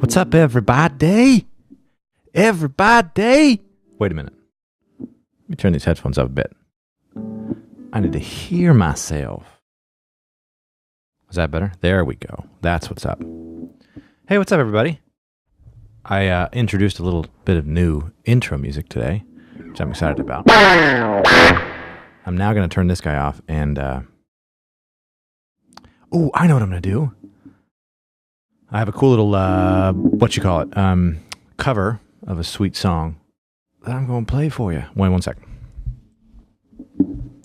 What's up, everybody? Everybody! Wait a minute. Let me turn these headphones up a bit. I need to hear myself. Is that better? There we go. That's what's up. Hey, what's up, everybody? I introduced a little bit of new intro music today, which I'm excited about. I'm now going to turn this guy off and... Oh, I know what I'm going to do. I have a cool little, cover of a sweet song that I'm going to play for you. Wait one sec.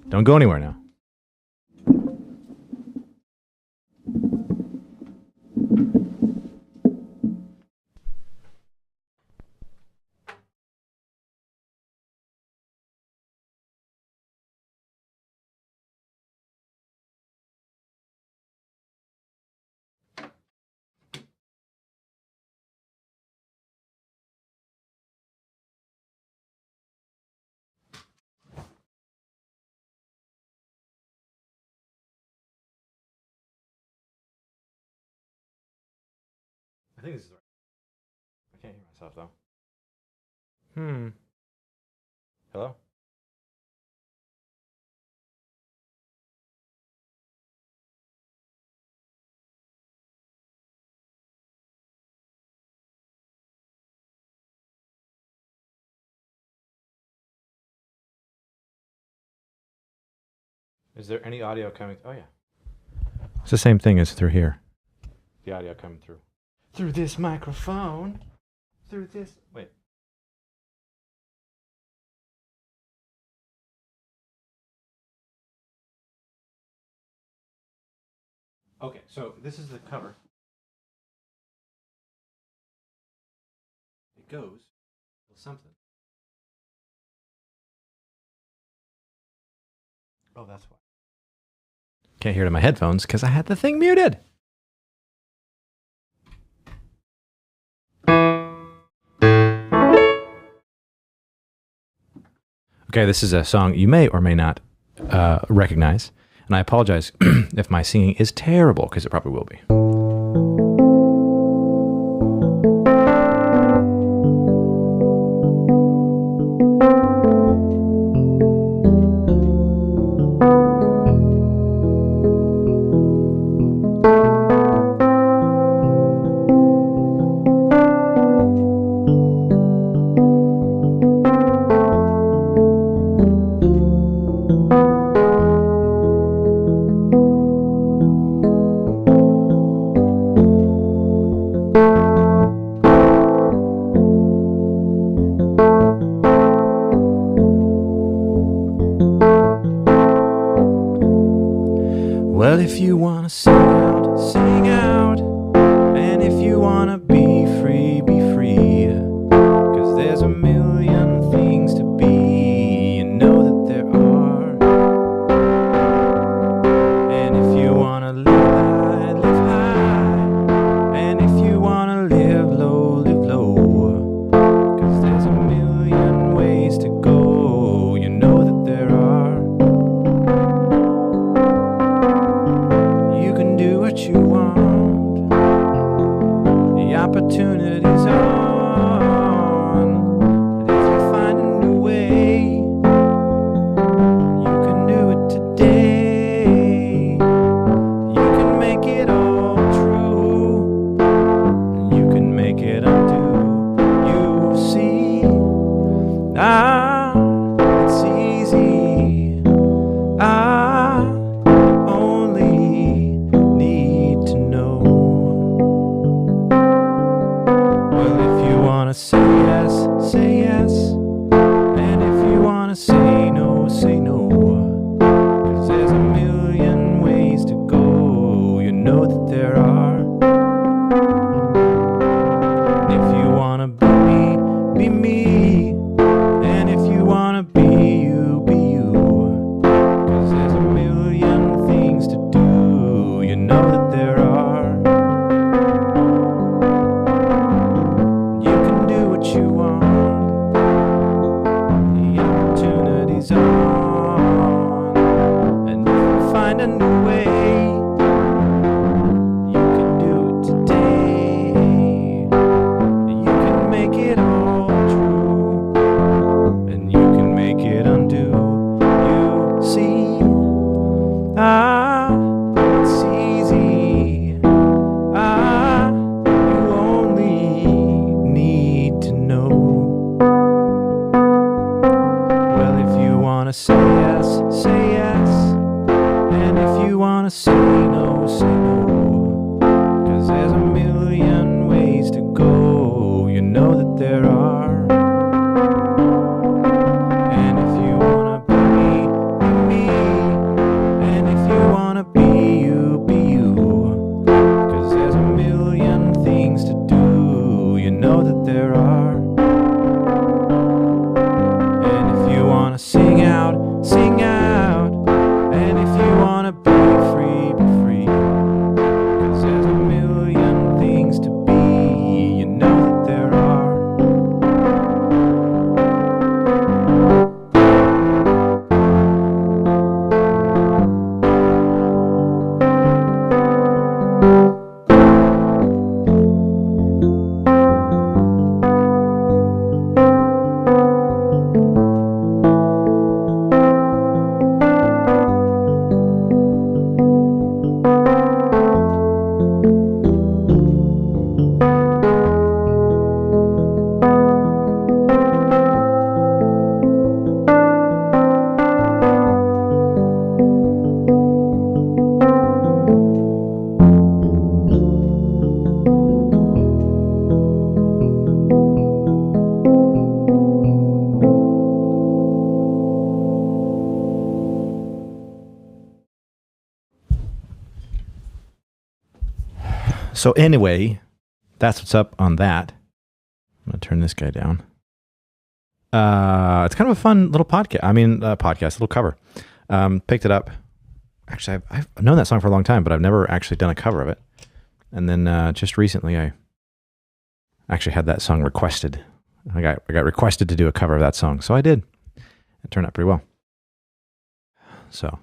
Don't go anywhere now. I think this is right. I can't hear myself, though. Hello? Is there any audio coming? Oh, yeah. It's the same thing as through here. The audio coming through. Through this microphone. Through this. Wait. Okay, so this is the cover. It goes with something. Oh, that's why. Can't hear it in my headphones because I had the thing muted. Okay, this is a song you may or may not recognize, and I apologize if my singing is terrible, because it probably will be. Well, if you wanna sing out, and if you wanna be free, be free, 'cause there's a million things to be, you know that there are. And if you wanna live high, and if you wanna live low, 'cause there's a million ways to go, you know that there are. You can do what you want. It's easy. Only need to know. Well, if you wanna say yes, say yes. And if you wanna say no, say no. 'Cause there's a million ways to go. You know that there are. And if you wanna be me, be me. And if you wanna be you, be you. 'Cause there's a million things to do. You know that there are. You can do what you want. The opportunity's on. And you can find a new way. You can do it today. You can make it all true. And you can make it undo. You see, it's easy. You only need to know. Well, if you wanna say yes, say yes. And if you wanna say no, say no. 'Cause there's a million ways to go. You know that there are. And if you wanna be me, be me. And if you wanna be you, be you. 'Cause there's a million things to do. You know that there are. And if you wanna sing out, sing out. And if you wanna be free, be free. 'Cause there's a million things to be. You know that there are. So anyway, that's what's up on that. I'm going to turn this guy down. It's kind of a fun little podcast, little cover. Picked it up. Actually, I've known that song for a long time, but I've never actually done a cover of it. And then just recently, I actually had that song requested. I got requested to do a cover of that song, so I did. It turned out pretty well. So,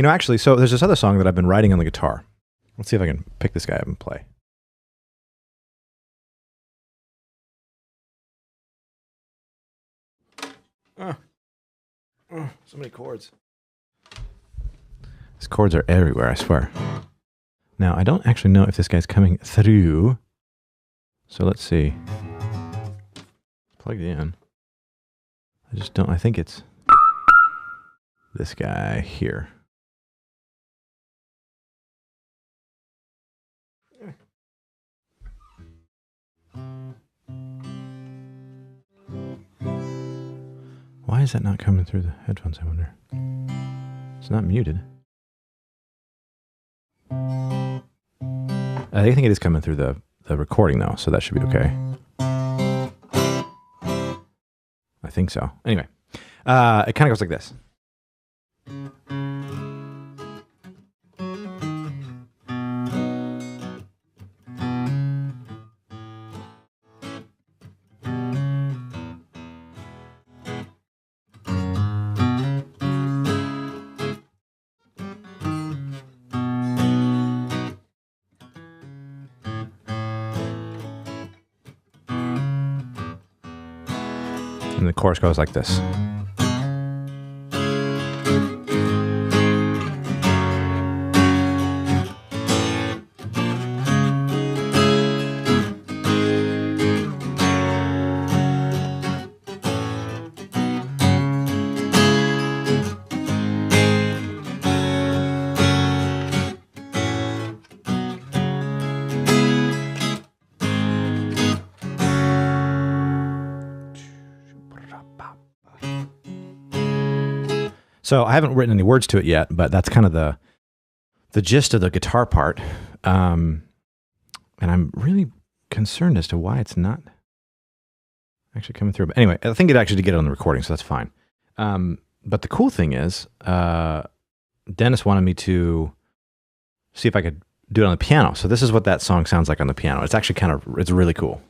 actually, so there's this other song that I've been writing on the guitar. Let's see if I can pick this guy up and play. So many chords. These chords are everywhere, I swear. Now, I don't actually know if this guy's coming through. So let's see. Plugged in. I think it's this guy here. Why is that not coming through the headphones, I wonder? It's not muted. I think it is coming through the recording, though, so that should be okay. I think so. Anyway, it kind of goes like this. And the chorus goes like this. So I haven't written any words to it yet, but that's kind of the gist of the guitar part. And I'm really concerned as to why it's not actually coming through. But anyway, I think it actually did get it on the recording, so that's fine. But the cool thing is, Dennis wanted me to see if I could do it on the piano. So this is what that song sounds like on the piano. It's actually it's really cool.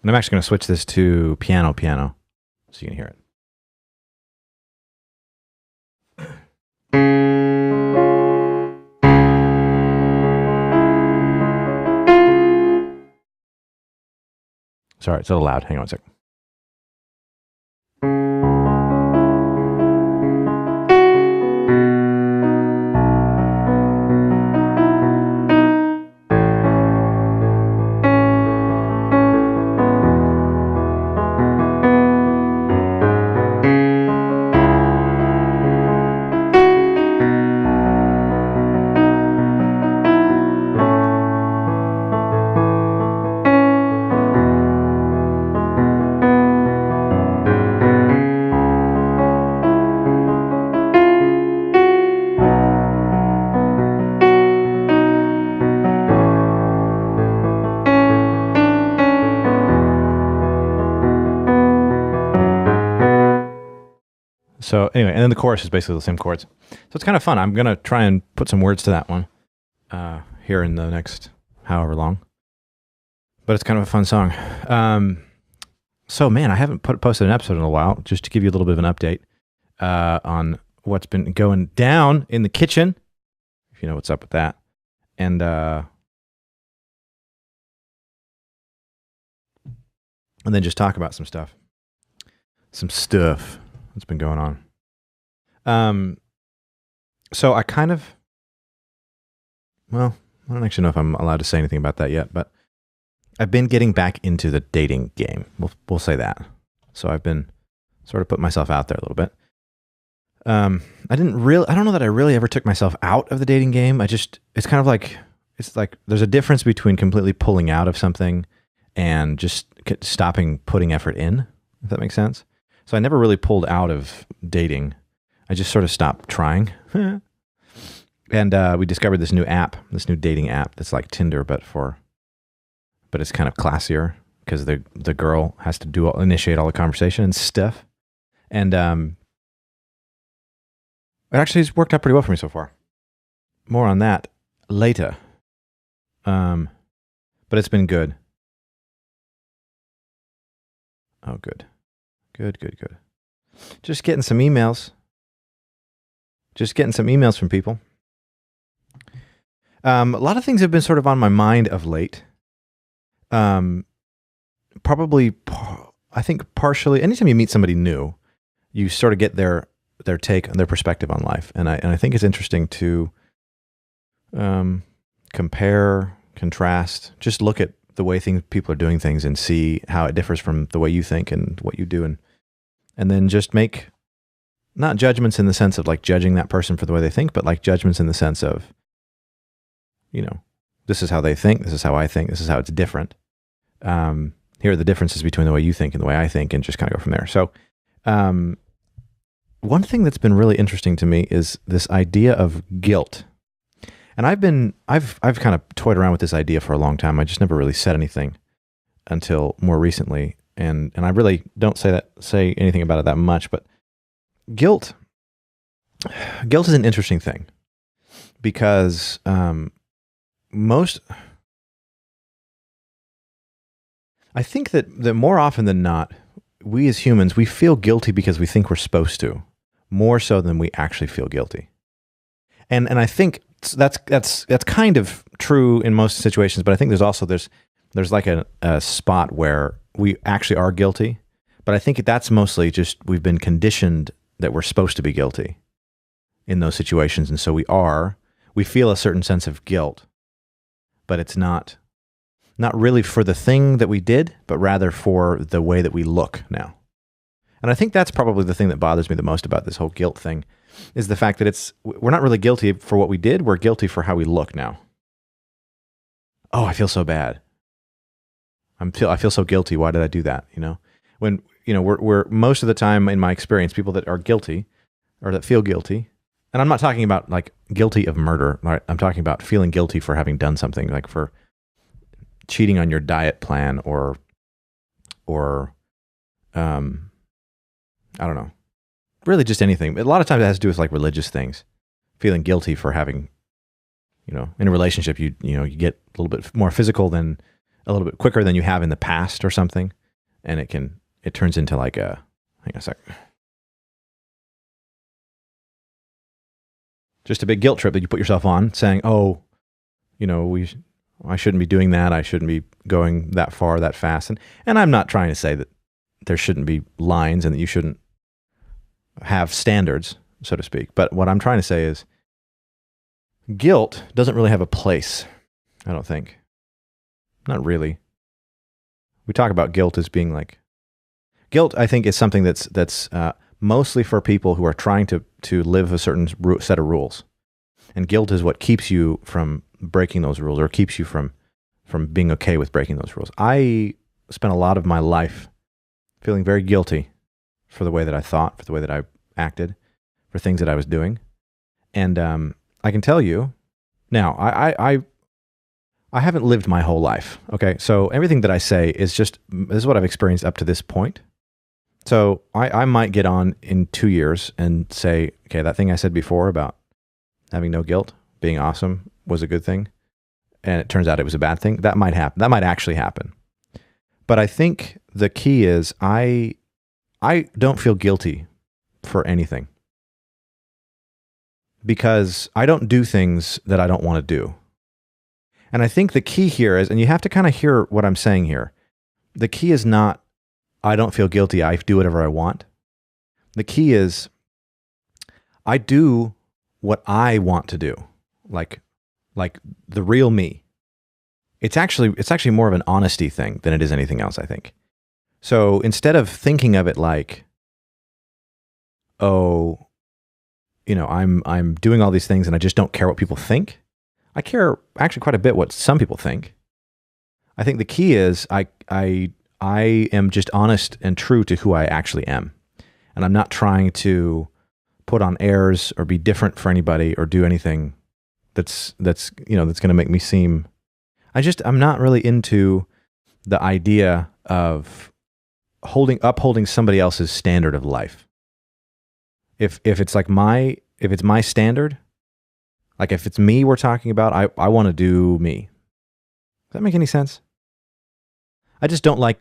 And I'm actually going to switch this to piano, so you can hear it. Sorry, it's a little loud. Hang on a second. So anyway, and then the chorus is basically the same chords. So it's kind of fun. I'm going to try and put some words to that one here in the next however long. But it's kind of a fun song. So man, I haven't posted an episode in a while, just to give you a little bit of an update on what's been going down in the kitchen, if you know what's up with that. And then just talk about some stuff that's been going on. So I kind of, well, I don't actually know if I'm allowed to say anything about that yet, but I've been getting back into the dating game. We'll say that. So I've been sort of putting myself out there a little bit. I don't know that I really ever took myself out of the dating game. it's kind of like, it's like there's a difference between completely pulling out of something and just stopping putting effort in, if that makes sense. So I never really pulled out of dating. I just sort of stopped trying. And we discovered this new dating app that's like Tinder, but it's kind of classier because the girl has to initiate all the conversation and stuff. And it actually has worked out pretty well for me so far. More on that later. But it's been good. Oh, good. Good. Just getting some emails from people. A lot of things have been sort of on my mind of late. Probably, I think partially, anytime you meet somebody new, you sort of get their take, their perspective on life. And I think it's interesting to compare, contrast, just look at the way people are doing things and see how it differs from the way you think and what you do. And then just make not judgments in the sense of like judging that person for the way they think, but like judgments in the sense of, this is how they think, this is how I think, this is how it's different. Here are the differences between the way you think and the way I think, and just kind of go from there. So, one thing that's been really interesting to me is this idea of guilt. And I've kind of toyed around with this idea for a long time. I just never really said anything until more recently. And I really don't say anything about it that much, but guilt is an interesting thing because I think that more often than not, we as humans, we feel guilty because we think we're supposed to, more so than we actually feel guilty. And I think that's kind of true in most situations, but I think there's like a spot where we actually are guilty, but I think that's mostly just we've been conditioned that we're supposed to be guilty in those situations, and so we feel a certain sense of guilt, but it's not really for the thing that we did, but rather for the way that we look now. And I think that's probably the thing that bothers me the most about this whole guilt thing, is the fact that we're not really guilty for what we did, we're guilty for how we look now. Oh, I feel so bad. I feel so guilty. Why did I do that? When we're most of the time, in my experience, people that are guilty or that feel guilty, and I'm not talking about like guilty of murder, right? I'm talking about feeling guilty for having done something, like for cheating on your diet plan or I don't know, really just anything. A lot of times it has to do with like religious things, feeling guilty for having, in a relationship, you get a little bit more physical than a little bit quicker than you have in the past or something. And it turns into like hang on a sec. Just a big guilt trip that you put yourself on, saying, oh, I shouldn't be doing that. I shouldn't be going that far, that fast. And I'm not trying to say that there shouldn't be lines and that you shouldn't have standards, so to speak. But what I'm trying to say is guilt doesn't really have a place, I don't think. Not really. We talk about guilt as being like, guilt, I think, is something that's mostly for people who are trying to live a certain set of rules. And guilt is what keeps you from breaking those rules, or keeps you from being okay with breaking those rules. I spent a lot of my life feeling very guilty for the way that I thought, for the way that I acted, for things that I was doing. And I can tell you now, I haven't lived my whole life. Okay, so everything that I say is this is what I've experienced up to this point. So I might get on in 2 years and say, okay, that thing I said before about having no guilt, being awesome, was a good thing, and it turns out it was a bad thing. That might happen. That might actually happen. But I think the key is I don't feel guilty for anything, because I don't do things that I don't want to do. And I think the key here is, and you have to kind of hear what I'm saying here, the key is not, I don't feel guilty, I do whatever I want. The key is, I do what I want to do, like the real me. It's actually more of an honesty thing than it is anything else, I think. So instead of thinking of it like, oh, I'm doing all these things and I just don't care what people think. I care actually quite a bit what some people think. I think the key is I am just honest and true to who I actually am. And I'm not trying to put on airs or be different for anybody or do anything that's going to make me seem, I'm not really into the idea of upholding somebody else's standard of life. If it's my standard, like if it's me we're talking about, I want to do me. Does that make any sense? I don't like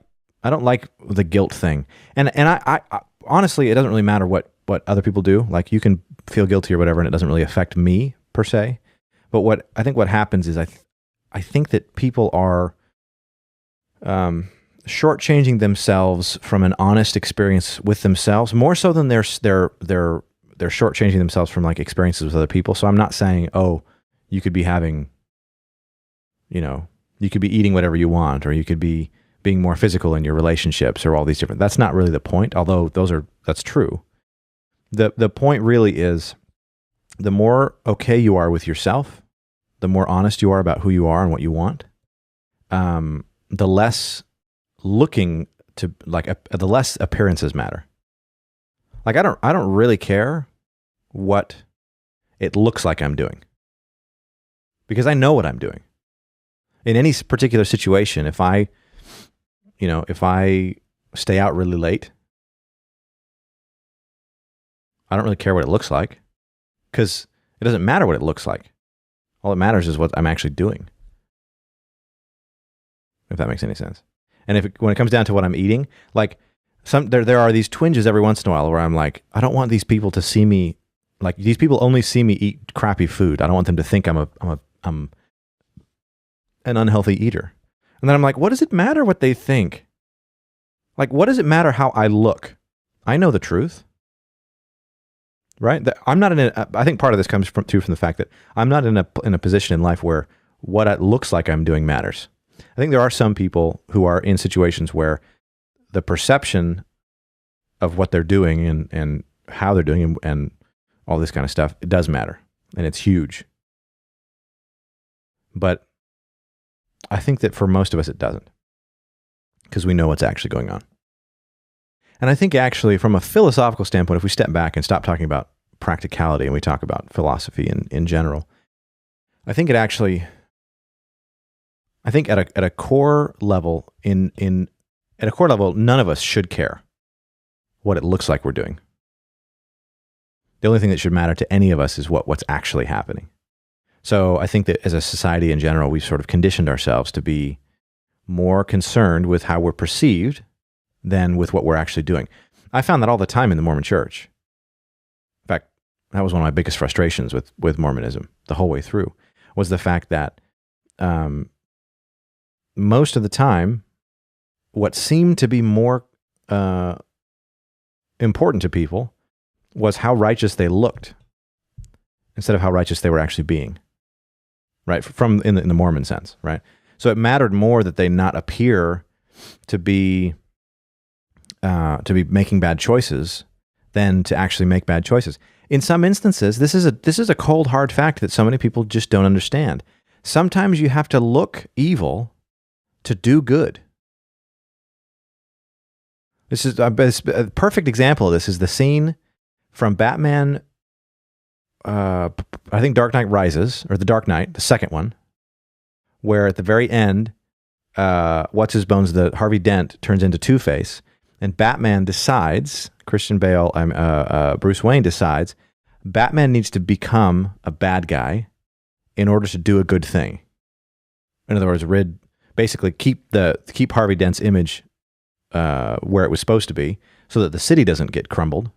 the guilt thing. And I honestly, it doesn't really matter what other people do. Like, you can feel guilty or whatever, and it doesn't really affect me per se. But what happens is I think that people are shortchanging themselves from an honest experience with themselves, more so than they're shortchanging themselves from like experiences with other people. So I'm not saying, oh, you could be having, you could be eating whatever you want, or you could be being more physical in your relationships, or all these different. That's not really the point, although that's true. The point really is, the more okay you are with yourself, the more honest you are about who you are and what you want, the less looking to the less appearances matter. Like, I don't really care what it looks like I'm doing, because I know what I'm doing. In any particular situation, if I stay out really late, I don't really care what it looks like, because it doesn't matter what it looks like. All that matters is what I'm actually doing. If that makes any sense. And when it comes down to what I'm eating, like there are these twinges every once in a while where I'm like, I don't want these people to see me, like, these people only see me eat crappy food. I don't want them to think I'm an unhealthy eater. And then I'm like, what does it matter what they think? Like, what does it matter how I look? I know the truth. Right? I'm not I think part of this comes from the fact that I'm not in a position in life where what it looks like I'm doing matters. I think there are some people who are in situations where the perception of what they're doing and how they're doing and all this kind of stuff, it does matter, and it's huge. But I think that for most of us it doesn't, because we know what's actually going on. And I think actually from a philosophical standpoint, if we step back and stop talking about practicality and we talk about philosophy in general, I think it actually, I think at a core level, at a core level, none of us should care what it looks like we're doing. The only thing that should matter to any of us is what's actually happening. So I think that as a society in general, we've sort of conditioned ourselves to be more concerned with how we're perceived than with what we're actually doing. I found that all the time in the Mormon church. In fact, that was one of my biggest frustrations with Mormonism the whole way through, was the fact that most of the time, what seemed to be more important to people was how righteous they looked instead of how righteous they were actually being, right? From in the Mormon sense, right? So it mattered more that they not appear to be making bad choices than to actually make bad choices. In some instances, this is a cold, hard fact that so many people just don't understand. Sometimes you have to look evil to do good. This is a perfect example of this is the scene from Batman, I think Dark Knight Rises, or The Dark Knight, the second one, where at the very end, what's-his-bones, the Harvey Dent turns into Two-Face, and Batman decides, Christian Bale, Bruce Wayne decides, Batman needs to become a bad guy in order to do a good thing. In other words, basically keep Harvey Dent's image where it was supposed to be, so that the city doesn't get crumbled,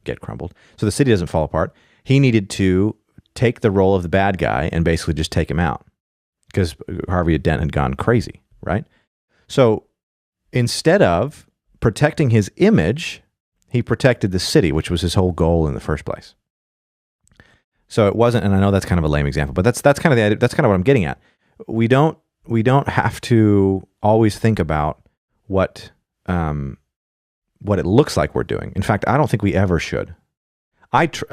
so the city doesn't fall apart. He needed to take the role of the bad guy and basically just take him out because Harvey Dent had gone crazy, right? So instead of protecting his image, he protected the city, which was his whole goal in the first place. So it wasn't, and I know that's kind of a lame example, but that's kind of that's kind of what I'm getting at. We don't have to always think about what it looks like we're doing. In fact, I don't think we ever should.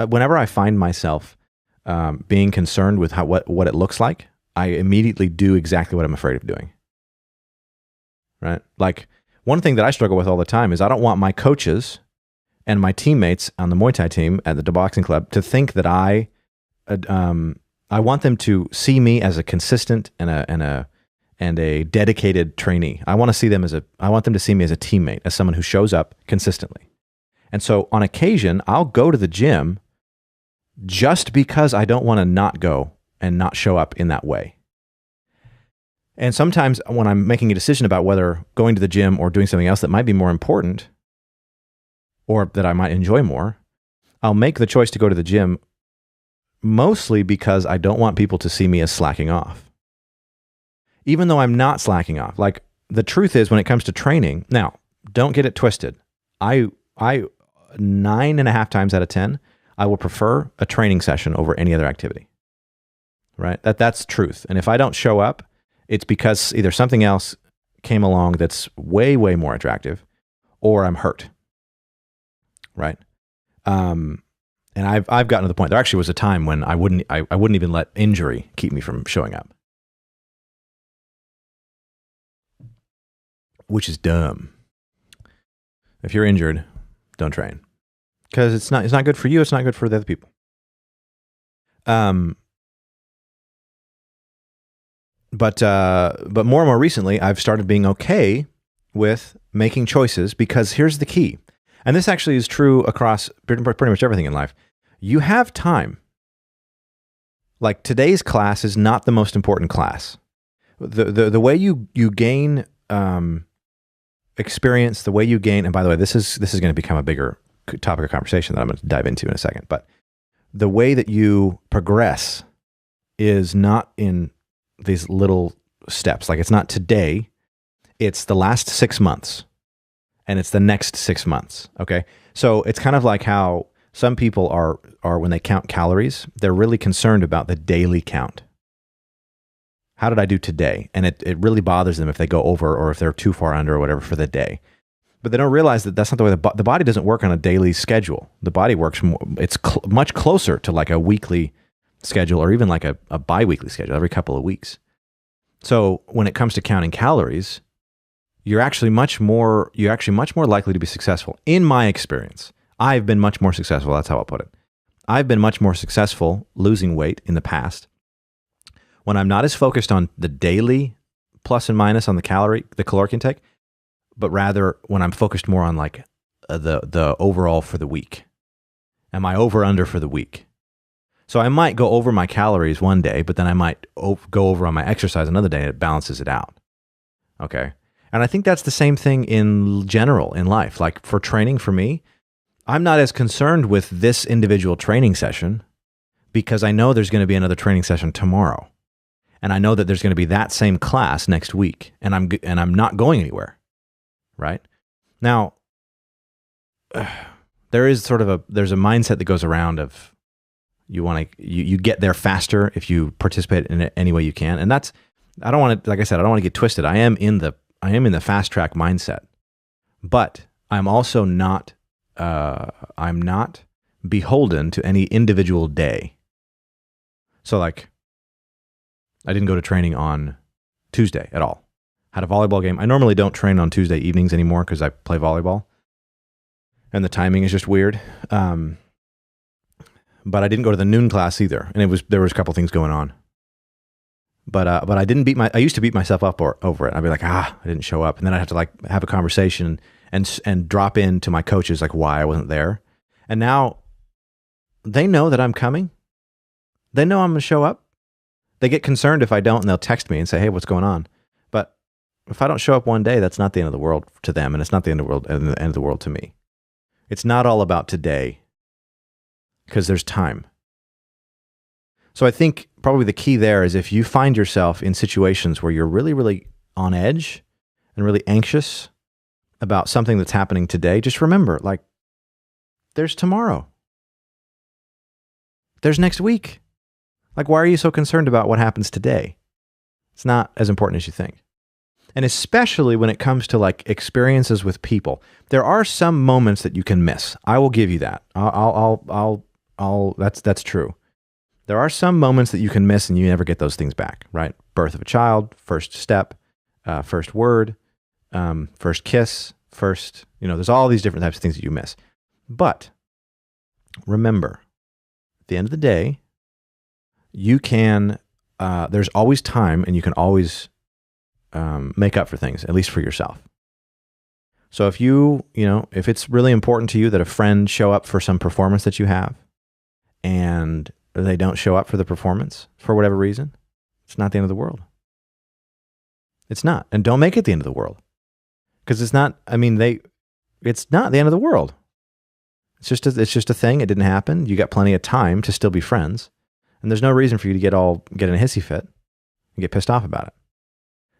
Whenever I find myself being concerned with what it looks like, I immediately do exactly what I'm afraid of doing. Right? Like, one thing that I struggle with all the time is I don't want my coaches and my teammates on the Muay Thai team at the boxing club to think that I want them to see me as a consistent and a dedicated trainee. I want them to see me as a teammate, as someone who shows up consistently. And so on occasion, I'll go to the gym just because I don't want to not go and not show up in that way. And sometimes when I'm making a decision about whether going to the gym or doing something else that might be more important or that I might enjoy more, I'll make the choice to go to the gym mostly because I don't want people to see me as slacking off. Even though I'm not slacking off. Like, the truth is, when it comes to training, now, don't get it twisted. I 9.5 times out of 10, I will prefer a training session over any other activity. Right? That's truth. And if I don't show up, it's because either something else came along that's way, way more attractive, or I'm hurt. Right? And I've gotten to the point. There actually was a time when I wouldn't even let injury keep me from showing up. Which is dumb. If you're injured, don't train, because it's not good for you. It's not good for the other people. But more and more recently, I've started being okay with making choices, because here's the key, and this actually is true across pretty much everything in life. You have time. Like, today's class is not the most important class. The way you gain experience, the way you gain, and by the way, this is going to become a bigger topic of conversation that I'm going to dive into in a second, but the way that you progress is not in these little steps. Like, it's not today, it's the last 6 months, and it's the next 6 months, okay? So it's kind of like how some people are when they count calories, they're really concerned about the daily count. How did I do today? And it really bothers them if they go over or if they're too far under or whatever for the day. But they don't realize that that's not the way the body doesn't work on a daily schedule. The body works more, it's much closer to like a weekly schedule, or even like a bi-weekly schedule every couple of weeks. So when it comes to counting calories, you're actually much more likely to be successful. In my experience, I've been much more successful. That's how I'll put it. I've been much more successful losing weight in the past when I'm not as focused on the daily plus and minus on the caloric intake, but rather when I'm focused more on like the overall for the week. Am I over under for the week? So I might go over my calories one day, but then I might go over on my exercise another day, and it balances it out. Okay. And I think that's the same thing in general in life. Like for training for me, I'm not as concerned with this individual training session because I know there's going to be another training session tomorrow. And I know that there's going to be that same class next week, and I'm not going anywhere. Right? Now, there's a mindset that goes around of you get there faster if you participate in it any way you can. And that's, I don't want to get twisted. I am in the fast track mindset, but I'm also not, I'm not beholden to any individual day. So like, I didn't go to training on Tuesday at all. Had a volleyball game. I normally don't train on Tuesday evenings anymore because I play volleyball, and the timing is just weird. But I didn't go to the noon class either, and there was a couple things going on. But I didn't I used to beat myself up over it. I'd be like, I didn't show up, and then I'd have to like have a conversation and drop into my coaches like why I wasn't there. And now they know that I'm coming. They know I'm going to show up. They get concerned if I don't, and they'll text me and say, hey, what's going on? But if I don't show up one day, that's not the end of the world to them, and it's not the end of the world to me. It's not all about today because there's time. So I think probably the key there is if you find yourself in situations where you're really, really on edge and really anxious about something that's happening today, just remember, like, there's tomorrow. There's next week. Like, why are you so concerned about what happens today? It's not as important as you think. And especially when it comes to like experiences with people, there are some moments that you can miss. I will give you that. That's true. There are some moments that you can miss and you never get those things back, right? Birth of a child, first step, first word, first kiss, there's all these different types of things that you miss. But remember, at the end of the day, you can, there's always time and you can always make up for things, at least for yourself. So if if it's really important to you that a friend show up for some performance that you have and they don't show up for the performance for whatever reason, it's not the end of the world. It's not. And don't make it the end of the world. Because it's not, it's not the end of the world. It's just a thing. It didn't happen. You got plenty of time to still be friends. And there's no reason for you to get in a hissy fit and get pissed off about it.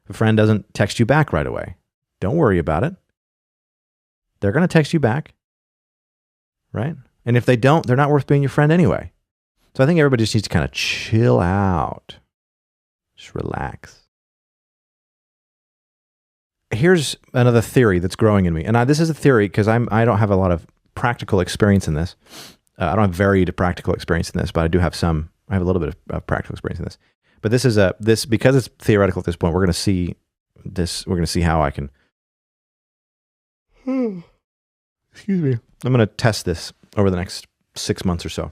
If a friend doesn't text you back right away, don't worry about it. They're going to text you back, right? And if they don't, they're not worth being your friend anyway. So I think everybody just needs to kind of chill out. Just relax. Here's another theory that's growing in me. And this is a theory because I don't have a lot of practical experience in this. I don't have varied practical experience in this, but I do have some. I have a little bit of practical experience in this. But this because it's theoretical at this point. We're going to see this. We're going to see how I can. Excuse me. I'm going to test this over the next 6 months or so.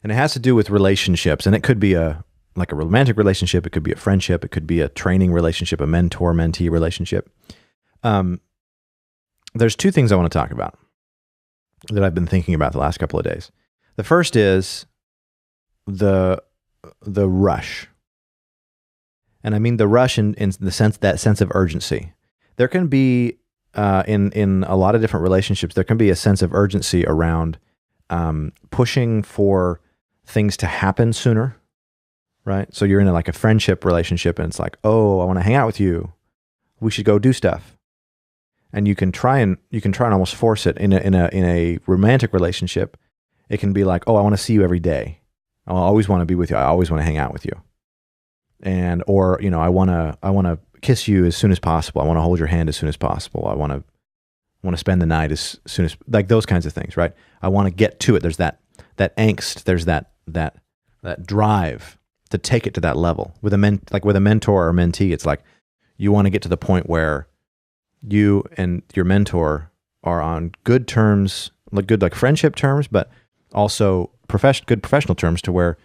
And it has to do with relationships, and it could be a romantic relationship. It could be a friendship. It could be a training relationship, a mentor-mentee relationship. There's two things I want to talk about that I've been thinking about the last couple of days. The first is the rush. And I mean the rush in the sense of urgency. There can be, in a lot of different relationships, there can be a sense of urgency around pushing for things to happen sooner, right? So you're in a friendship relationship and it's like, oh, I want to hang out with you. We should go do stuff. And you can try and almost force it in a romantic relationship. It can be like, oh, I want to see you every day. I always want to be with you. I always want to hang out with you. Or I want to kiss you as soon as possible. I want to hold your hand as soon as possible. I want to spend the night as soon as, like those kinds of things, right? I want to get to it. There's that angst. There's that drive to take it to that level. With a mentor or mentee, it's like You want to get to the point where you and your mentor are on good terms, like friendship terms, but also good professional terms, to where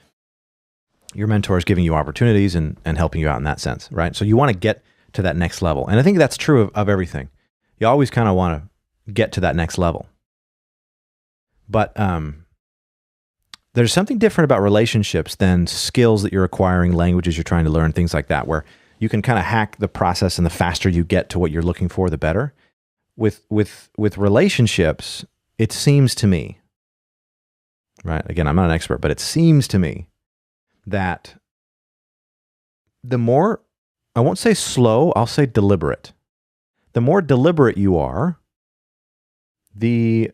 your mentor is giving you opportunities and helping you out in that sense, right? So you want to get to that next level. And I think that's true of everything. You always kind of want to get to that next level. But there's something different about relationships than skills that you're acquiring, languages you're trying to learn, things like that, where you can kind of hack the process, and the faster you get to what you're looking for, the better. With relationships, it seems to me, right? Again, I'm not an expert, but it seems to me that the more, I won't say slow, I'll say deliberate. The more deliberate you are, the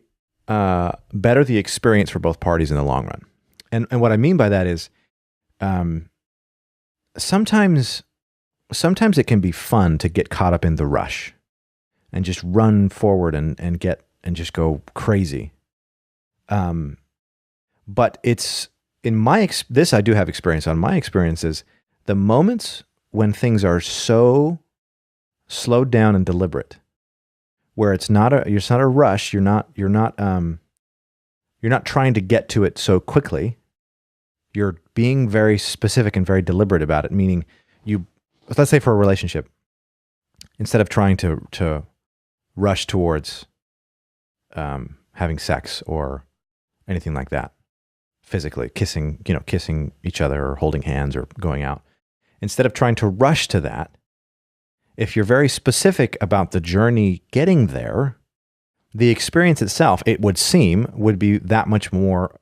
better the experience for both parties in the long run. And what I mean by that is, sometimes it can be fun to get caught up in the rush and just run forward and just go crazy. But it's, this I do have experience on. My experience is the moments when things are so slowed down and deliberate, where it's not a rush. You're not trying to get to it so quickly. You're being very specific and very deliberate about it. Meaning, let's say for a relationship, instead of trying to rush towards having sex or anything like that, physically kissing each other or holding hands or going out, instead of trying to rush to that, if you're very specific about the journey getting there, the experience itself, it would seem, would be that much more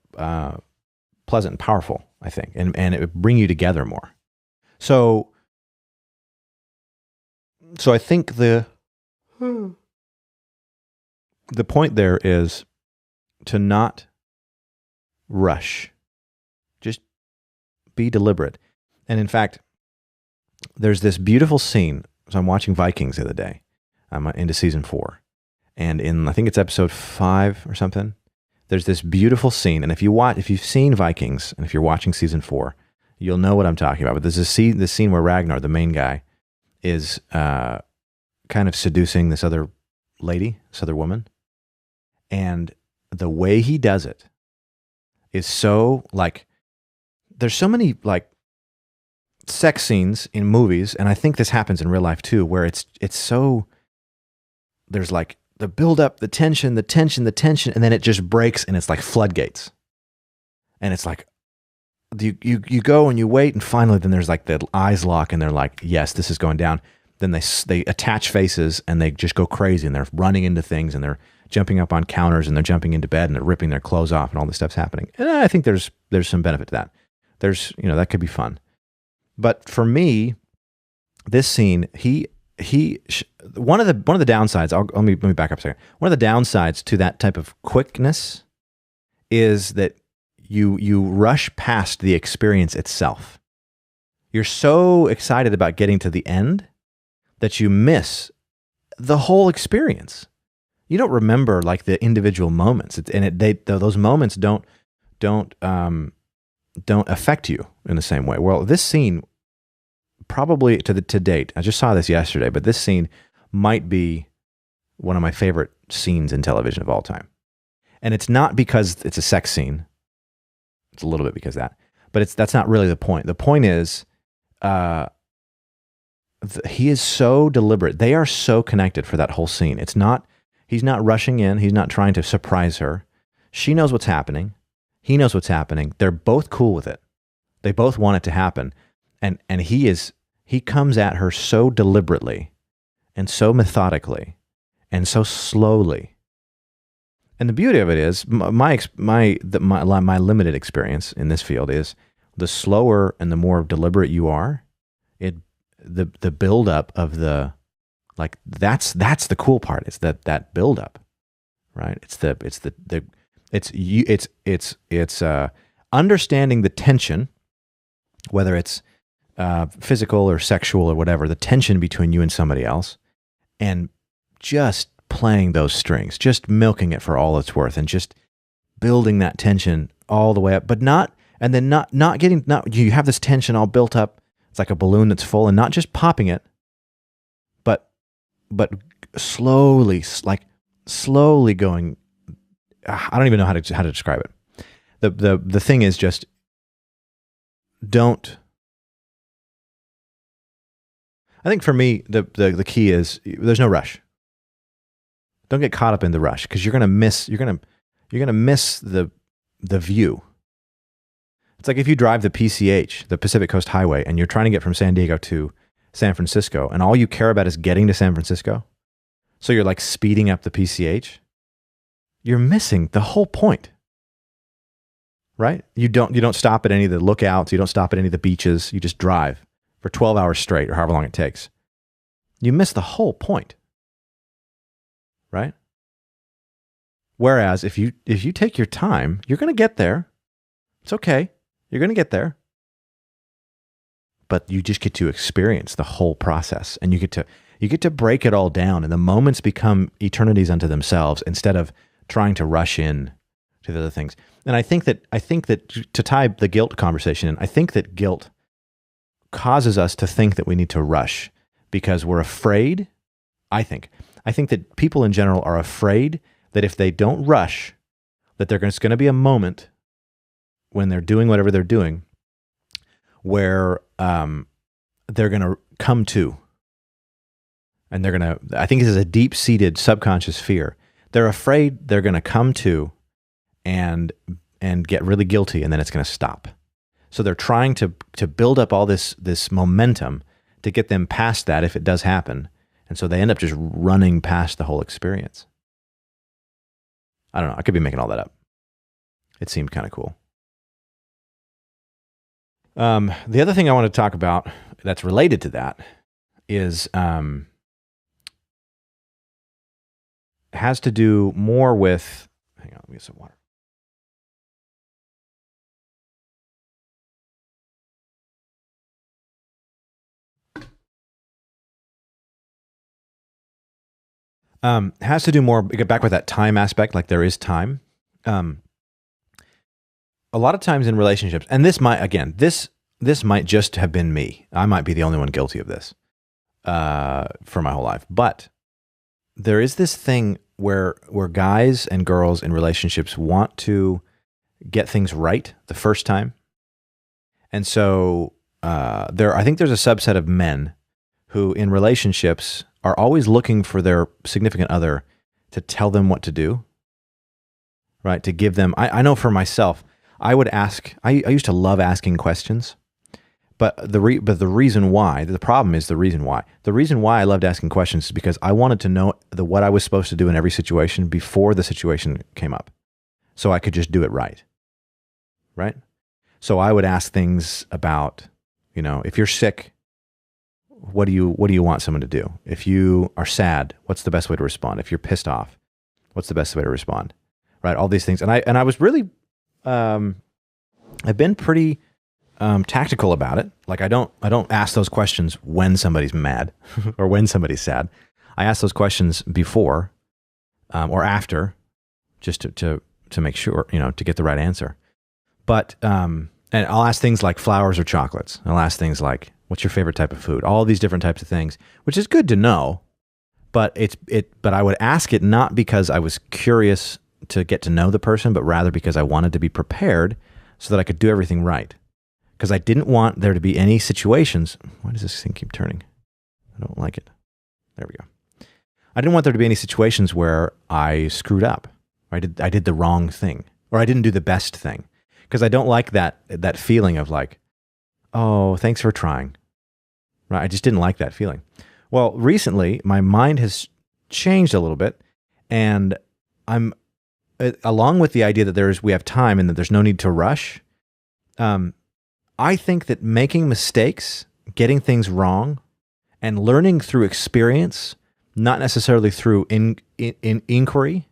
pleasant and powerful, I think, and it would bring you together more. So I think the point there is to not rush. Just be deliberate. And in fact, there's this beautiful scene. So I'm watching Vikings the other day. I'm into season 4. And I think it's episode 5 or something, there's this beautiful scene. And if you've seen Vikings, and if you're watching season 4, you'll know what I'm talking about. But there's this scene where Ragnar, the main guy, is kind of seducing this other lady, this other woman. And the way he does it is so, like, there's so many, like, sex scenes in movies, and I think this happens in real life too, where it's so, there's like the build-up, the tension, and then it just breaks, and it's like floodgates. And it's like, you go and you wait, and finally then there's like the eyes lock, and they're like, yes, this is going down. Then they attach faces, and they just go crazy, and they're running into things, and they're jumping up on counters, and they're jumping into bed, and they're ripping their clothes off, and all this stuff's happening. And I think there's some benefit to that. There's, that could be fun. But for me, this scene, one of the downsides, let me back up a second. One of the downsides to that type of quickness is that you rush past the experience itself. You're so excited about getting to the end that you miss the whole experience. You don't remember like the individual moments, those moments don't affect you in the same way. Well, this scene, probably to date, I just saw this yesterday, but this scene might be one of my favorite scenes in television of all time. And it's not because it's a sex scene. It's a little bit because of that, but that's not really the point. The point is, he is so deliberate. They are so connected for that whole scene. He's not rushing in. He's not trying to surprise her. She knows what's happening. He knows what's happening. They're both cool with it. They both want it to happen. And he comes at her so deliberately and so methodically and so slowly. And the beauty of it is, my limited experience in this field is, the slower and the more deliberate you are, the buildup of the, like, that's the cool part. It's that buildup, right? It's understanding the tension, whether it's physical or sexual or whatever, the tension between you and somebody else, and just playing those strings, just milking it for all it's worth, and just building that tension all the way up, but not you have this tension all built up. It's like a balloon that's full, and not just popping it, but slowly, like slowly going. I don't even know how to describe it. The thing is just don't. I think for me, the key is there's no rush. Don't get caught up in the rush because you're gonna miss the view. It's like if you drive the PCH, the Pacific Coast Highway, and you're trying to get from San Diego to San Francisco, and all you care about is getting to San Francisco. So you're like speeding up the PCH. You're missing the whole point. Right? You don't stop at any of the lookouts, you don't stop at any of the beaches, you just drive for 12 hours straight or however long it takes. You miss the whole point. Right? Whereas if you take your time, you're going to get there. It's okay. You're going to get there. But you just get to experience the whole process, and you get to break it all down, and the moments become eternities unto themselves instead of trying to rush in to the other things. And I think that to tie the guilt conversation in, I think that guilt causes us to think that we need to rush because we're afraid. I think that people in general are afraid that if they don't rush, that there's going to be a moment when they're doing whatever they're doing where they're going to come to. And I think this is a deep-seated subconscious fear. They're afraid they're going to come to and get really guilty, and then it's going to stop. So they're trying to build up all this momentum to get them past that if it does happen. And so they end up just running past the whole experience. I don't know. I could be making all that up. It seemed kind of cool. The other thing I want to talk about that's related to that is has to do more with. Hang on, let me get some water. Has to do more, get back with that time aspect, like there is time. A lot of times in relationships, and this might just have been me. I might be the only one guilty of this for my whole life. But there is this thing where guys and girls in relationships want to get things right the first time. And so I think there's a subset of men who in relationships are always looking for their significant other to tell them what to do, right? To give them, I know for myself, I would ask, I used to love asking questions, but the reason why, the problem is the reason why. The reason why I loved asking questions is because I wanted to know what I was supposed to do in every situation before the situation came up, so I could just do it right? So I would ask things about, if you're sick, what do you want someone to do? If you are sad, what's the best way to respond? If you're pissed off, what's the best way to respond? Right? All these things. And I was really, I've been pretty tactical about it. Like I don't ask those questions when somebody's mad or when somebody's sad. I ask those questions before or after, just to make sure, to get the right answer. But and I'll ask things like flowers or chocolates. I'll ask things like, what's your favorite type of food? All these different types of things, which is good to know, but but I would ask it not because I was curious to get to know the person, but rather because I wanted to be prepared so that I could do everything right. Because I didn't want there to be any situations. Why does this thing keep turning? I don't like it. There we go. I didn't want there to be any situations where I screwed up. Or I did the wrong thing, or I didn't do the best thing. Because I don't like that feeling of like, oh, thanks for trying. Right? I just didn't like that feeling. Well, recently, my mind has changed a little bit, and I'm, along with the idea that we have time and that there's no need to rush, I think that making mistakes, getting things wrong, and learning through experience, not necessarily through inquiry,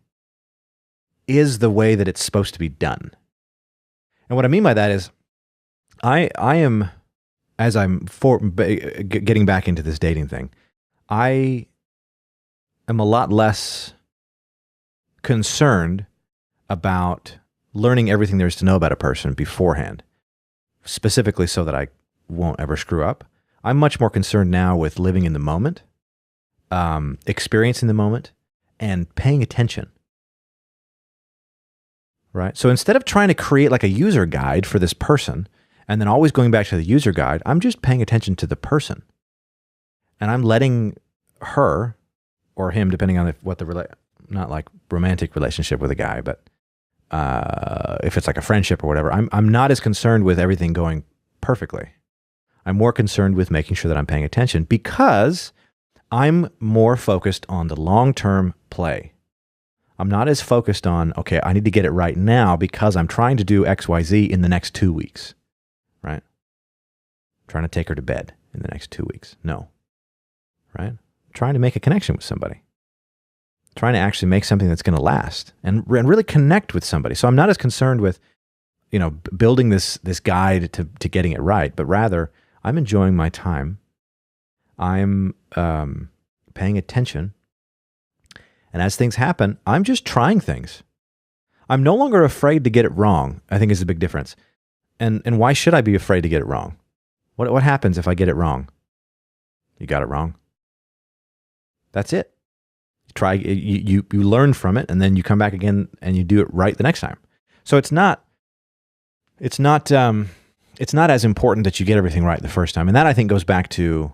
is the way that it's supposed to be done. And what I mean by that is, I am, as I'm getting back into this dating thing, I am a lot less concerned about learning everything there is to know about a person beforehand, specifically so that I won't ever screw up. I'm much more concerned now with living in the moment experiencing the moment, and paying attention. Right? So instead of trying to create like a user guide for this person and then always going back to the user guide, I'm just paying attention to the person. And I'm letting her or him, depending on not like romantic relationship with a guy, but if it's like a friendship or whatever, I'm not as concerned with everything going perfectly. I'm more concerned with making sure that I'm paying attention because I'm more focused on the long-term play. I'm not as focused on, okay, I need to get it right now because I'm trying to do X, Y, Z in the next 2 weeks, right? Trying to take her to bed in the next 2 weeks. No, right? Trying to make a connection with somebody. Trying to actually make something that's going to last and really connect with somebody. So I'm not as concerned with, building this guide to getting it right, but rather I'm enjoying my time. I'm paying attention. And as things happen, I'm just trying things. I'm no longer afraid to get it wrong, I think is the big difference. And why should I be afraid to get it wrong? What happens if I get it wrong? You got it wrong. That's it. You learn from it, and then you come back again and you do it right the next time. So it's not as important that you get everything right the first time. And that I think goes back to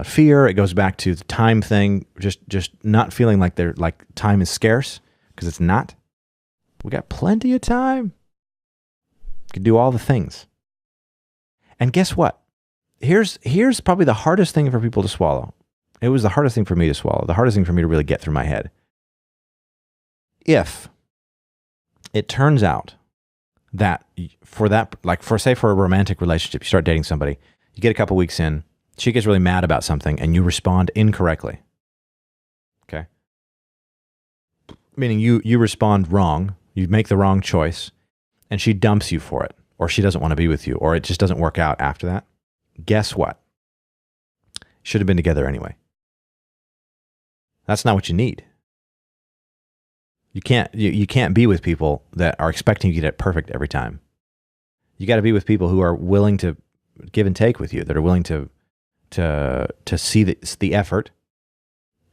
fear. It goes back to the time thing, just not feeling like time is scarce, because it's not. We got plenty of time. Could do all the things. And guess what? Here's probably the hardest thing for people to swallow. It was the hardest thing for me to swallow, the hardest thing for me to really get through my head. If it turns out that for a romantic relationship, you start dating somebody, you get a couple weeks in, she gets really mad about something and you respond incorrectly. Okay? Meaning you respond wrong, you make the wrong choice, and she dumps you for it, or she doesn't want to be with you, or it just doesn't work out after that. Guess what? Should have been together anyway. That's not what you need. You can't be with people that are expecting you to get it perfect every time. You got to be with people who are willing to give and take with you, that are willing to see the effort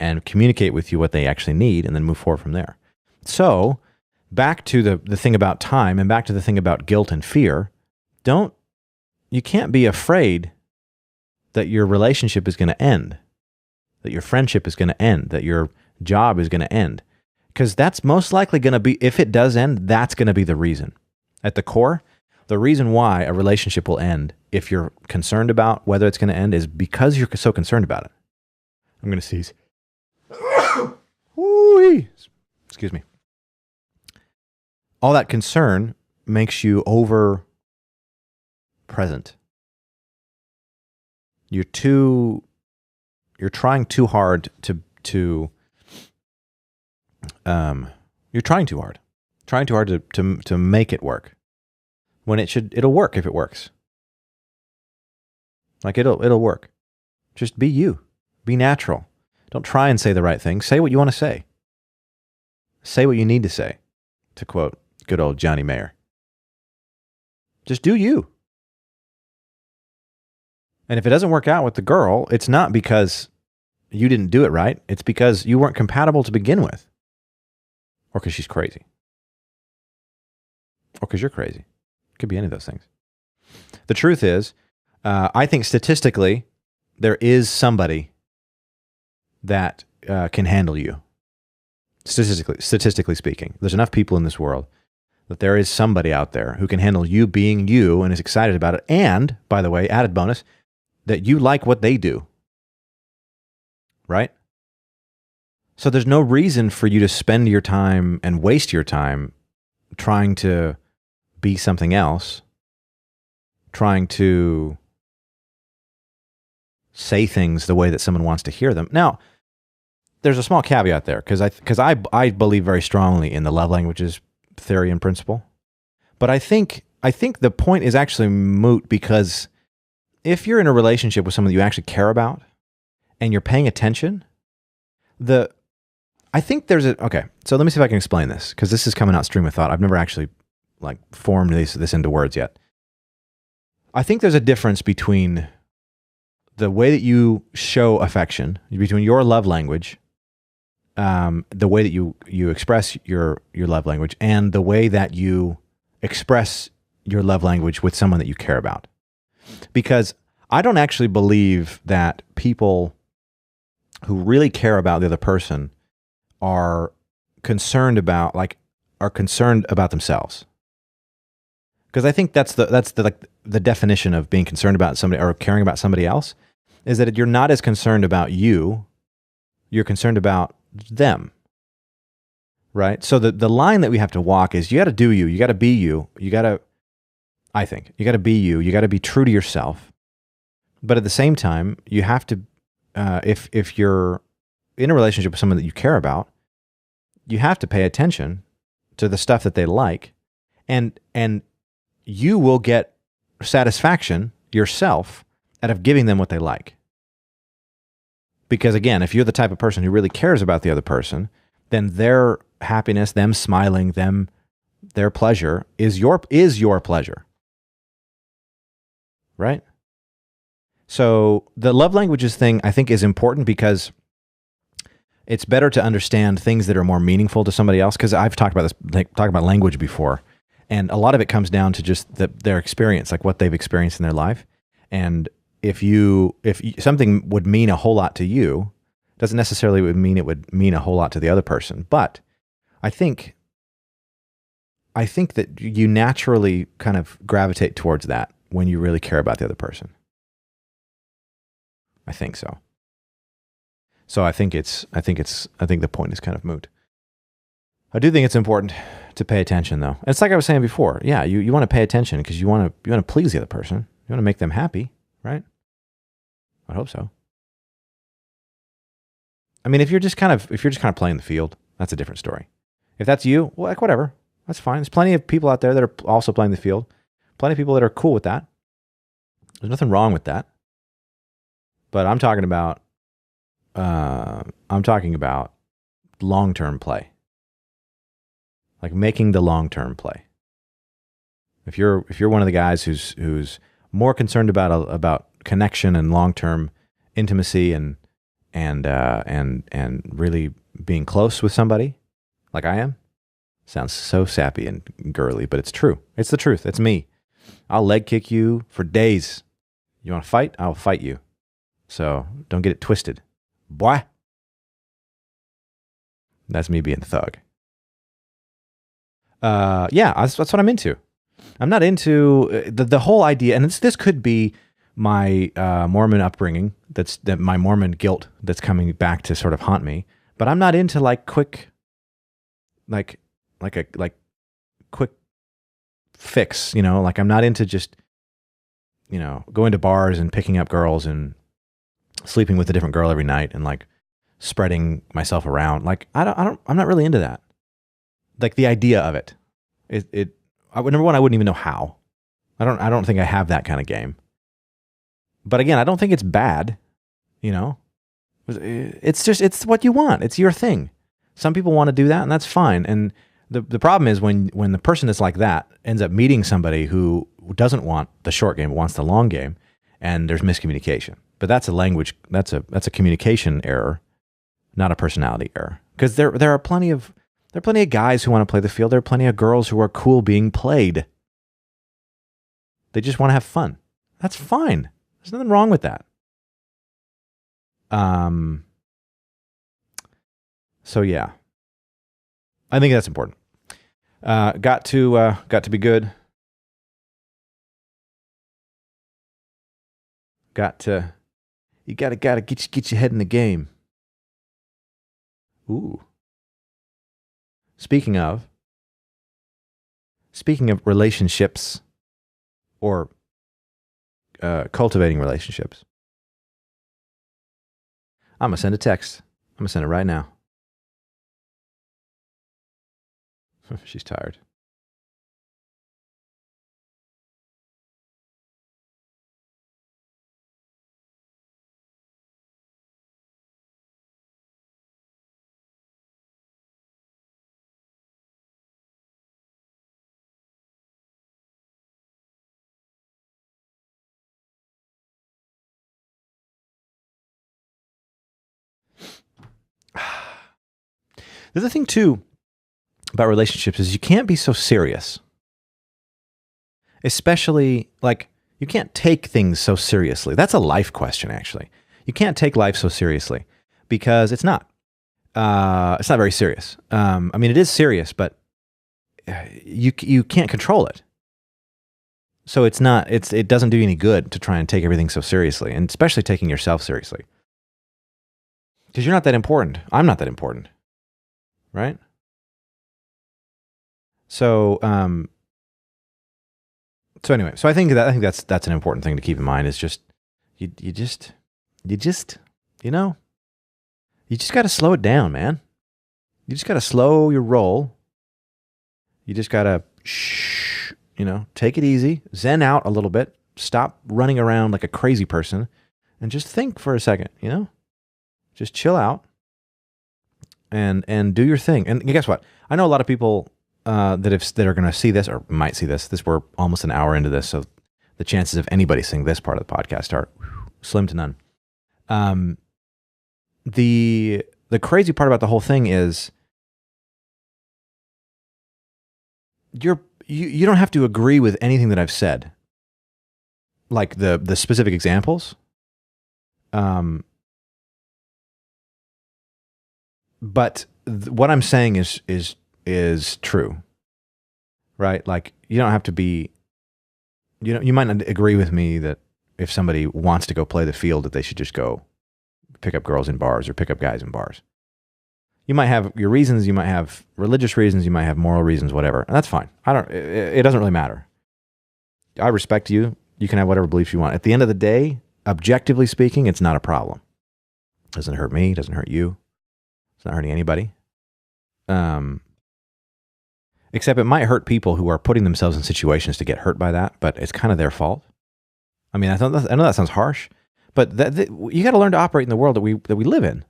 and communicate with you what they actually need, and then move forward from there. So back to the thing about time, and back to the thing about guilt and fear. You can't be afraid that your relationship is going to end, that your friendship is going to end, that your job is going to end. Because that's most likely going to be, if it does end, that's going to be the reason. At the core, the reason why a relationship will end, if you're concerned about whether it's going to end, is because you're so concerned about it. I'm going to sneeze. Excuse me. All that concern makes you over present. You're trying too hard you're trying too hard to make it work, when it'll work if it works. Like it'll work. Just be you. Be natural. Don't try and say the right thing. Say what you want to say. Say what you need to say, to quote good old Johnny Mayer. Just do you. And if it doesn't work out with the girl, it's not because you didn't do it right. It's because you weren't compatible to begin with. Or because she's crazy. Or because you're crazy. It could be any of those things. The truth is, I think statistically, there is somebody that can handle you. Statistically speaking, there's enough people in this world that there is somebody out there who can handle you being you and is excited about it. And, by the way, added bonus, that you like what they do. Right? So there's no reason for you to spend your time and waste your time trying to be something else, trying to say things the way that someone wants to hear them. Now, there's a small caveat there, because I believe very strongly in the love languages theory and principle. But I think the point is actually moot, because if you're in a relationship with someone that you actually care about and you're paying attention, I think there's okay, so let me see if I can explain this, because this is coming out stream of thought. I've never actually formed this into words yet. I think there's a difference between the way that you show affection, between your love language, the way that you express your love language, and the way that you express your love language with someone that you care about. Because I don't actually believe that people who really care about the other person are concerned about themselves. Because I think that's the definition of being concerned about somebody or caring about somebody else, is that you're not as concerned about you, you're concerned about them. Right? So the line that we have to walk is you got to do you got to be you, you got to be you, you got to be true to yourself. But at the same time, you have to, if you're in a relationship with someone that you care about, you have to pay attention to the stuff that they like, and you will get satisfaction yourself out of giving them what they like. Because again, if you're the type of person who really cares about the other person, then their happiness, them smiling, their pleasure is your pleasure. Right? So the love languages thing, I think, is important because it's better to understand things that are more meaningful to somebody else. Because I've talked about language before, and a lot of it comes down to just their experience, like what they've experienced in their life. And if something would mean a whole lot to you, doesn't necessarily it would mean a whole lot to the other person. But I think that you naturally kind of gravitate towards that when you really care about the other person. I think so. So I think the point is kind of moot. I do think it's important to pay attention, though. It's like I was saying before. Yeah, you want to pay attention because you want to please the other person. You want to make them happy, right? I hope so. I mean, if you're just kind of playing the field, that's a different story. If that's you, well, like whatever, that's fine. There's plenty of people out there that are also playing the field. Plenty of people that are cool with that. There's nothing wrong with that. But I'm talking about long-term play. Like making the long-term play. If you're one of the guys who's more concerned about connection and long-term intimacy and really being close with somebody, like I am, sounds so sappy and girly, but it's true. It's the truth. It's me. I'll leg kick you for days. You want to fight? I'll fight you. So don't get it twisted. Boy. That's me being the thug. Yeah, that's what I'm into. I'm not into the whole idea, and this could be my Mormon upbringing, that my Mormon guilt that's coming back to sort of haunt me. But I'm not into like quick, like quick fix. Like I'm not into just going to bars and picking up girls and sleeping with a different girl every night and like spreading myself around. Like I'm not really into that. Like the idea of it. Number one, I wouldn't even know how. I don't think I have that kind of game. But again, I don't think it's bad. It's what you want. It's your thing. Some people want to do that, and that's fine. And the problem is when the person that's like that ends up meeting somebody who doesn't want the short game, but wants the long game, and there's miscommunication. But that's a communication error, not a personality error. Because there are plenty of guys who want to play the field. There are plenty of girls who are cool being played. They just want to have fun. That's fine. There's nothing wrong with that. So yeah, I think that's important. Got to be good. You gotta get your head in the game. Ooh. Speaking of relationships or cultivating relationships, I'm going to send a text. I'm going to send it right now. She's tired. The other thing too about relationships is you can't be so serious. Especially, like, you can't take things so seriously. That's a life question, actually. You can't take life so seriously because it's not. It's not very serious. I mean, it is serious, but you can't control it. So it doesn't do you any good to try and take everything so seriously, and especially taking yourself seriously. Because you're not that important. I'm not that important. Right? So anyway, so I think that's an important thing to keep in mind is just you just got to slow it down, man. You just got to slow your roll. You just got to take it easy, zen out a little bit, stop running around like a crazy person, and just think for a second, just chill out and do your thing. And guess what? I know a lot of people that are going to see this or might see this. We're almost an hour into this, so the chances of anybody seeing this part of the podcast are slim to none. The crazy part about the whole thing is you don't have to agree with anything that I've said, like the specific examples. But what I'm saying is true, right? Like, you don't have to be, you might not agree with me that if somebody wants to go play the field, that they should just go pick up girls in bars or pick up guys in bars. You might have your reasons, you might have religious reasons, you might have moral reasons, whatever. And that's fine. It doesn't really matter. I respect you. You can have whatever beliefs you want. At the end of the day, objectively speaking, it's not a problem. Doesn't hurt me, doesn't hurt you. It's not hurting anybody. Except it might hurt people who are putting themselves in situations to get hurt by that, but it's kind of their fault. I mean, I know that sounds harsh, but you got to learn to operate in the world that we live in.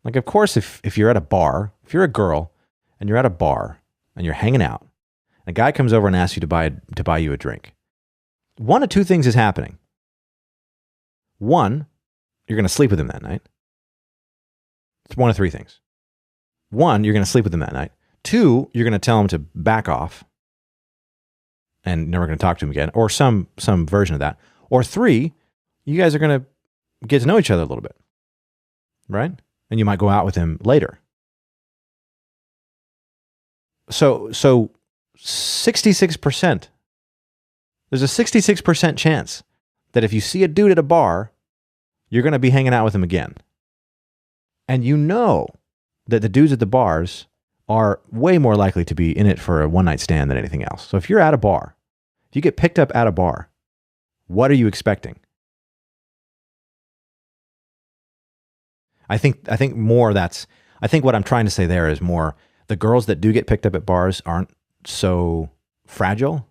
Like, of course, if you're at a bar, if you're a girl and you're at a bar and you're hanging out, and a guy comes over and asks you to buy you a drink, one of two things is happening. One, you're going to sleep with him that night. It's one of three things. One, you're going to sleep with him that night. Two, you're going to tell him to back off and never going to talk to him again, or some version of that. Or three, you guys are going to get to know each other a little bit, right? And you might go out with him later. So 66%, there's a 66% chance that if you see a dude at a bar, you're going to be hanging out with him again. And you know that the dudes at the bars are way more likely to be in it for a one-night stand than anything else. So if you're at a bar, if you get picked up at a bar, what are you expecting? I think what I'm trying to say there is more the girls that do get picked up at bars aren't so fragile.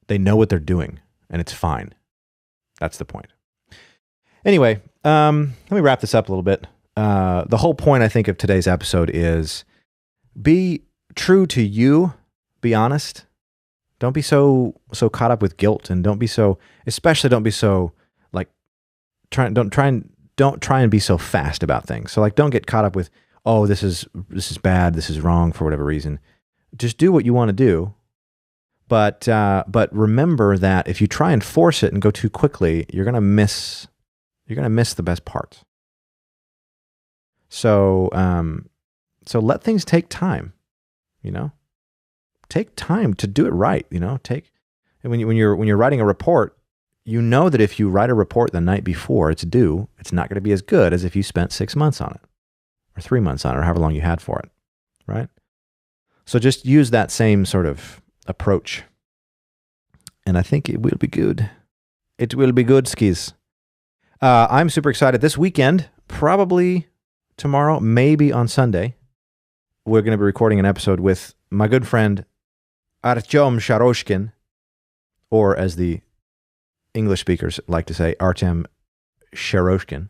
They know what they're doing, and it's fine. That's the point. Anyway, let me wrap this up a little bit. The whole point, I think, of today's episode is be true to you. Be honest. Don't be so caught up with guilt, and don't be so like don't try and be so fast about things. So, like, don't get caught up with, oh, this is bad, this is wrong for whatever reason. Just do what you want to do. But remember that if you try and force it and go too quickly, you're gonna miss the best parts. So let things take time. Take time to do it right. When you're writing a report, you know that if you write a report the night before it's due, it's not going to be as good as if you spent 6 months on it, or 3 months on it, or however long you had for it, right? So just use that same sort of approach, and I think it will be good. It will be good, skis. I'm super excited. This weekend, probably tomorrow, maybe on Sunday, we're going to be recording an episode with my good friend Artyom Sharoshkin, or as the English speakers like to say, Artem Sharoshkin.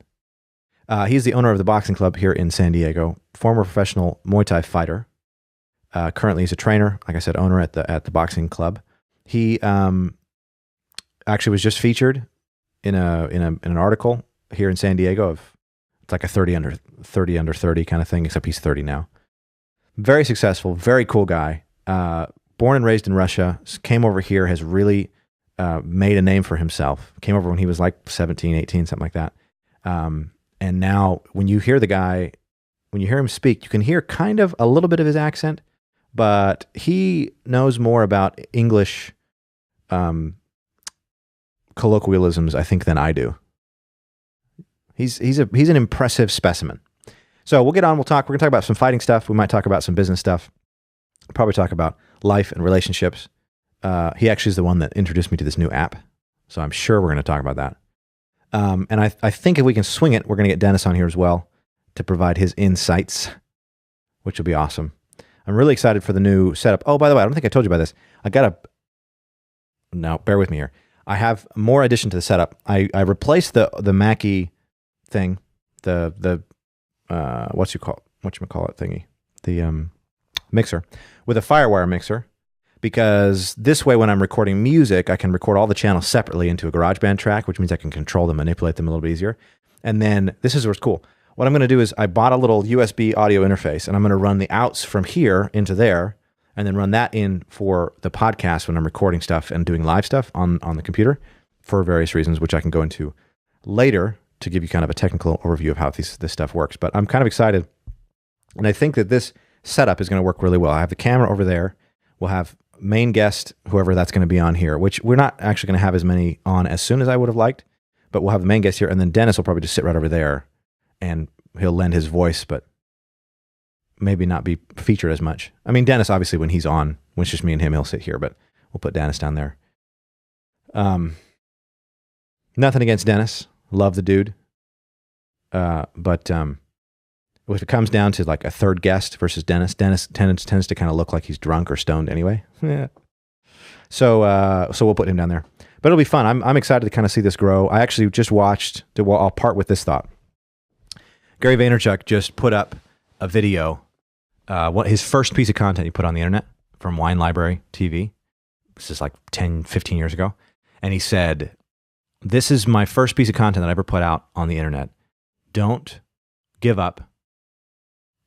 He's the owner of the boxing club here in San Diego, former professional Muay Thai fighter. Currently, he's a trainer, like I said, owner at the boxing club. He actually was just featured in an article here in San Diego it's like a 30 under 30 kind of thing, except he's 30 now. Very successful, very cool guy. Born and raised in Russia, came over here, has really made a name for himself. Came over when he was like 17, 18, something like that. And now when you hear the guy, when you hear him speak, you can hear kind of a little bit of his accent, but he knows more about English colloquialisms, I think, than I do. He's an impressive specimen. So we'll get on, we'll talk. We're going to talk about some fighting stuff. We might talk about some business stuff. Probably talk about life and relationships. He actually is the one that introduced me to this new app. So I'm sure we're going to talk about that. And I think if we can swing it, we're going to get Dennis on here as well to provide his insights, which will be awesome. I'm really excited for the new setup. Oh, by the way, I don't think I told you about this. No, bear with me here. I have more addition to the setup. I replaced the Mackie thing, the whatchamacallit thingy, the mixer, with a Firewire mixer, because this way when I'm recording music, I can record all the channels separately into a GarageBand track, which means I can control them, manipulate them a little bit easier. And then this is what's cool. What I'm going to do is I bought a little USB audio interface, and I'm going to run the outs from here into there, and then run that in for the podcast when I'm recording stuff and doing live stuff on the computer for various reasons, which I can go into later to give you kind of a technical overview of how this stuff works. But I'm kind of excited, and I think that this setup is going to work really well. I have the camera over there. We'll have main guest, whoever that's going to be on here, which we're not actually going to have as many on as soon as I would have liked, but we'll have the main guest here, and then Dennis will probably just sit right over there, and he'll lend his voice, but maybe not be featured as much. I mean, Dennis, obviously, when he's on, when it's just me and him, he'll sit here, but we'll put Dennis down there. Nothing against Dennis. Love the dude. But if it comes down to like a third guest versus Dennis tends to kind of look like he's drunk or stoned anyway. Yeah. So we'll put him down there. But it'll be fun. I'm excited to kind of see this grow. I actually just watched, well, I'll part with this thought. Gary Vaynerchuk just put up a video, his first piece of content he put on the internet from Wine Library TV. This is like 10, 15 years ago. And he said, "This is my first piece of content that I ever put out on the internet. Don't give up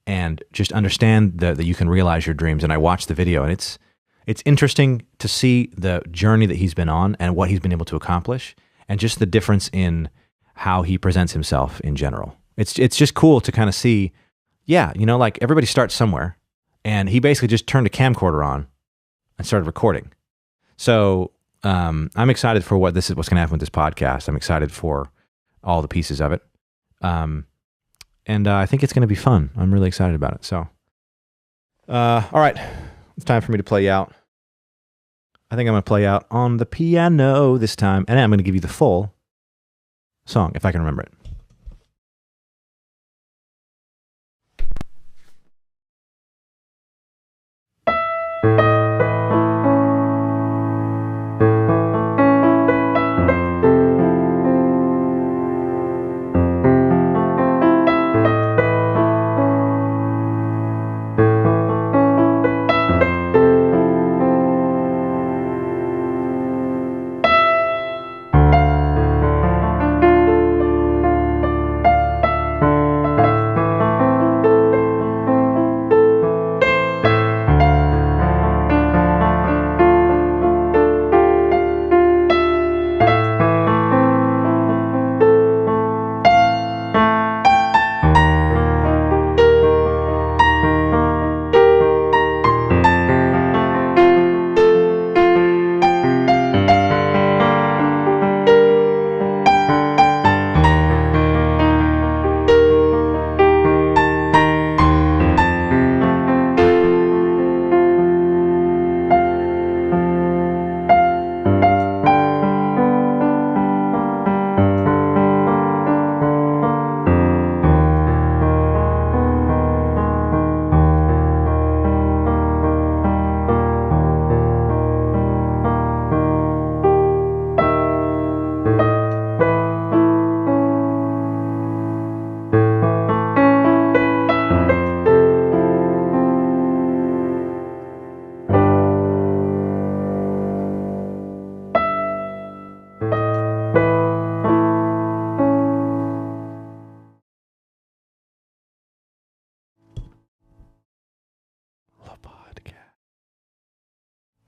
and just understand that you can realize your dreams." And I watched the video, and it's interesting to see the journey that he's been on and what he's been able to accomplish, and just the difference in how he presents himself in general. It's just cool to kind of see, yeah, you know, like everybody starts somewhere, and he basically just turned a camcorder on and started recording. So I'm excited for what's going to happen with this podcast. I'm excited for all the pieces of it. And I think it's going to be fun. I'm really excited about it. So, all right, it's time for me to play you out. I think I'm going to play out on the piano this time, and I'm going to give you the full song, if I can remember it.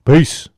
Peace.